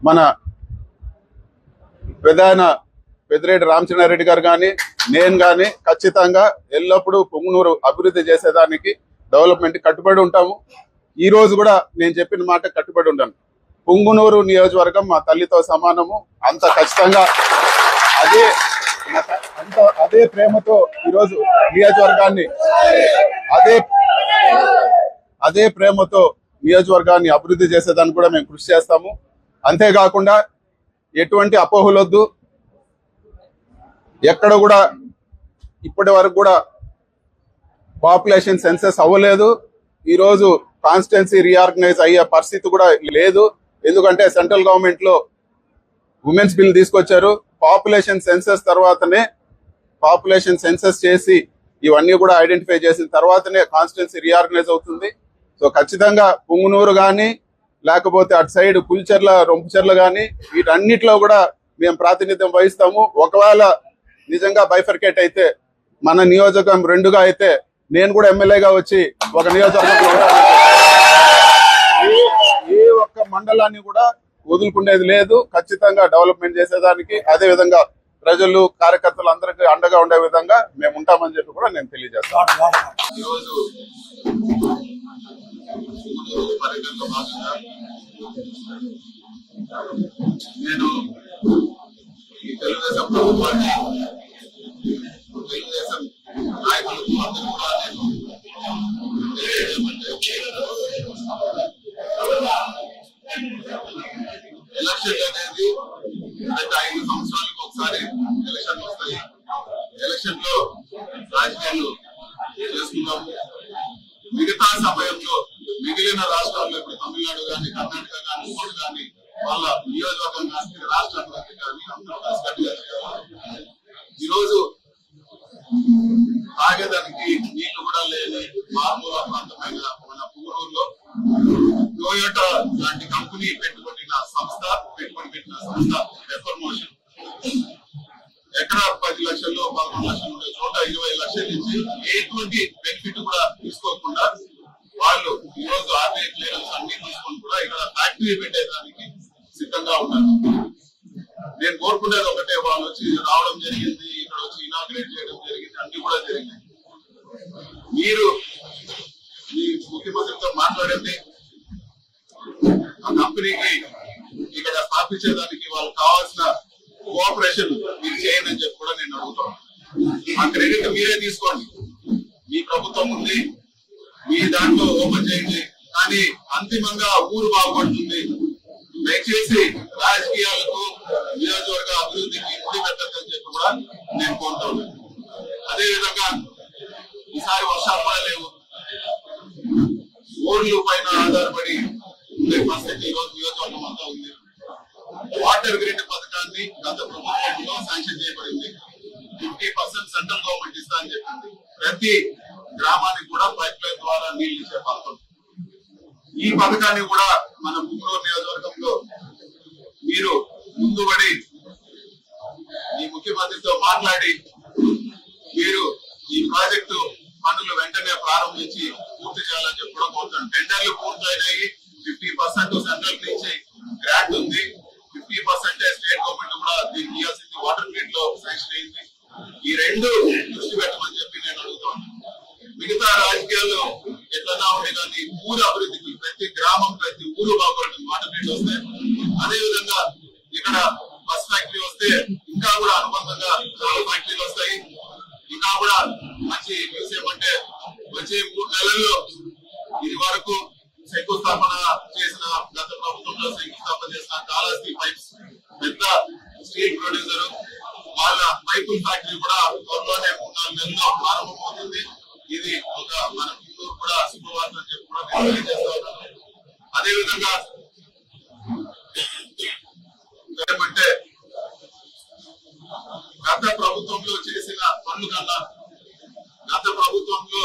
మన పెదాయన పెద్దిరెడ్డి రామచంద్రారెడ్డి గారు కానీ నేను కానీ ఖచ్చితంగా ఎల్లప్పుడూ పుంగనూరు అభివృద్ధి చేసేదానికి డెవలప్మెంట్ కట్టుబడి ఉంటాము. ఈ రోజు కూడా నేను చెప్పిన మాట కట్టుబడి ఉంటాను. పుంగనూరు నియోజకవర్గం మా తల్లితో సమానము. అంత ఖచ్చితంగా అదే ప్రేమతో ఈరోజు నియోజకవర్గాన్ని అదే ప్రేమతో నియోజకవర్గాన్ని అభివృద్ధి చేసేదానికి కూడా మేము కృషి చేస్తాము. అంతేకాకుండా ఎటువంటి అపోహలొద్దు. ఎక్కడ కూడా ఇప్పటి వరకు కూడా పాపులేషన్ సెన్సస్ అవ్వలేదు. ఈరోజు కాన్స్టిట్యున్సీ రీఆర్గనైజ్ అయ్యే పరిస్థితి కూడా లేదు. ఎందుకంటే సెంట్రల్ గవర్నమెంట్ లో ఉమెన్స్ బిల్ తీసుకొచ్చారు. పాపులేషన్ సెన్సస్ తర్వాతనే పాపులేషన్ సెన్సస్ చేసి ఇవన్నీ కూడా ఐడెంటిఫై చేసిన తర్వాతనే కాన్స్టిట్యున్సీ రీఆర్గనైజ్ అవుతుంది. సో ఖచ్చితంగా పుంగనూరు కానీ లేకపోతే అటు సైడ్ పులిచెర్ల రొంపుచెర్ల కానీ వీటన్నిటిలో కూడా మేము ప్రాతినిధ్యం వహిస్తాము. ఒకవేళ నిజంగా బైఫర్కేట్ అయితే మన నియోజకవర్గం రెండుగా అయితే నేను కూడా ఎమ్మెల్యేగా వచ్చి ఒక నియోజకవర్గంలో ఏ ఒక్క మండలాన్ని కూడా వదులుకునేది లేదు. ఖచ్చితంగా డెవలప్మెంట్ చేసేదానికి అదే విధంగా ప్రజలు కార్యకర్తలు అందరికీ అండగా ఉండే విధంగా మేము ఉంటామని చెప్పి కూడా నేను తెలియజేస్తాను. నేను తెలుగుదేశం ప్రభుత్వాన్ని తెలుగుదేశం నాయకులకు అందరూ కూడా ఎలక్షన్ అనేది అంటే 5 సంవత్సరాలకు ఒకసారి ఎలక్షన్ వస్తాయి. ఎలక్షన్ లో రాజకీయాలు చేసుకున్నాము. మిగతా సమయంలో మిగిలిన రాష్ట్రాల్లో ఇప్పుడు తమిళనాడు కానీ కర్ణాటక కానీ ఇంకోటి కానీ వాళ్ళ నియోజకవర్గం కానీ రాష్ట్రానికి కానీ అందరూ కలిసికట్టుగా చేయాలి. ఈరోజు తాగేదానికి నీళ్లు కూడా లేని మారుమూల ప్రాంతమైన మన పుంగనూరులో టొయోటా లాంటి కంపెనీ పెట్టుబడి పెట్టిన సంస్థ పెర్ఫార్మోషన్ ఎక్కడ 10 లక్షలు 11 లక్షలు ఉండే చోట 20 లక్షల నుంచి ఎటువంటి బెనిఫిట్ కూడా తీసుకోకుండా వాళ్ళు ఈ రోజు ఆర్బీఐ క్లియరెన్స్ అన్ని తీసుకొని కూడా ఇక్కడ ఫ్యాక్టరీ పెట్టేదానికి సిద్ధంగా ఉన్నారు. నేను కోరుకునేది ఒకటే, వాళ్ళు వచ్చి రావడం జరిగింది, ఇక్కడ వచ్చి ఇనాగ్రేట్ చేయడం జరిగింది, అన్ని కూడా జరిగింది. మీరు మీ ముఖ్యమంత్రితో మాట్లాడండి, ఆ కంపెనీకి ఇక్కడ స్థాపించేదానికి వాళ్ళకి కావాల్సిన కోఆపరేషన్ మీరు చేయండి అని చెప్పి కూడా నేను అడుగుతాను. ఆ క్రెడిట్ మీరే తీసుకోండి. మీ ప్రభుత్వం ఉంది, మీ దాంట్లో ఓపెన్ చేయండి, కానీ అంతిమంగా ఊరు బాగుపడుతుంది. దయచేసి రాజకీయాలకు నియోజకవర్గ అభివృద్ధికి ముడి పెట్టద్దని చెప్పి కూడా నేను కోరుతాను. అదేవిధంగా ఈసారి వర్షాలు కూడా లేవు, ఊర్లు పైన ఆధారపడి ఉండే పరిస్థితి ఈరోజు నియోజకవర్గం అంతా ఉంది. వాటర్ గ్రిడ్ పథకాన్ని గత ప్రభుత్వంలో శాంక్షన్ చేయబడింది. 50% సెంట్రల్ గవర్నమెంట్ ఇస్తా అని చెప్పింది. ప్రతి గ్రామానికి కూడా పైప్ లైన్ ద్వారా నీళ్లు ఇచ్చే పథకం. ఈ పథకాన్ని కూడా మన పుంగనూరు నియోజకవర్గంలో మీరు ముందుబడి ఈ ముఖ్యమంత్రితో మాట్లాడి మీరు ఈ ప్రాజెక్టు పనులు వెంటనే ప్రారంభించి పూర్తి చేయాలని చెప్పి కూడా కోరుతాను. టెండర్లు పూర్తయినాయి. 50% సెంట్రల్ నుంచి గ్రాంట్ ఉంది, 50% స్టేట్ గవర్నమెంట్ కూడా దీనికి ఇవ్వాల్సింది వాటర్ గ్రిడ్ లో శాంక్షన్ అయింది. ఈ రెండు దృష్టి పెట్టమని చెప్పి నేను అడుగుతాను. మిగతా రాజకీయాల్లో ఎట్లన్నా ఉండే కానీ ఊరు అభివృద్ధికి ప్రతి గ్రామం ప్రతి ఊరు బాగుపడుతుంది వాటర్ గ్రిడ్ వస్తే. అదే విధంగా ఇక్కడ బస్ ఫ్యాక్టరీ వస్తే ఇంకా కూడా అనుబంధంగా చాలా ఫ్యాక్టరీలు వస్తాయి. ఇంకా కూడా మంచి మ్యూజియం అంటే వచ్చే 3 నెలల్లో ఇది వరకు శంకుస్థాపన చేసిన గత ప్రభుత్వంలో శంకుస్థాపన చేసిన కాళహస్తి పైప్స్ పెద్ద స్టీల్ ప్రొడ్యూసర్ వాళ్ళ పైపుల ఫ్యాక్టరీ కూడా త్వరలోనే 3-4 నెలల్లో ప్రారంభమవుతుంది. ఇది ఒక మన పుంగనూరు కూడా శుభవార్త అని చెప్పి కూడా నేను తెలియజేస్తా ఉన్నాను. అదేవిధంగా ఏమంటే గత ప్రభుత్వంలో చేసిన పనులు కన్నా గత ప్రభుత్వంలో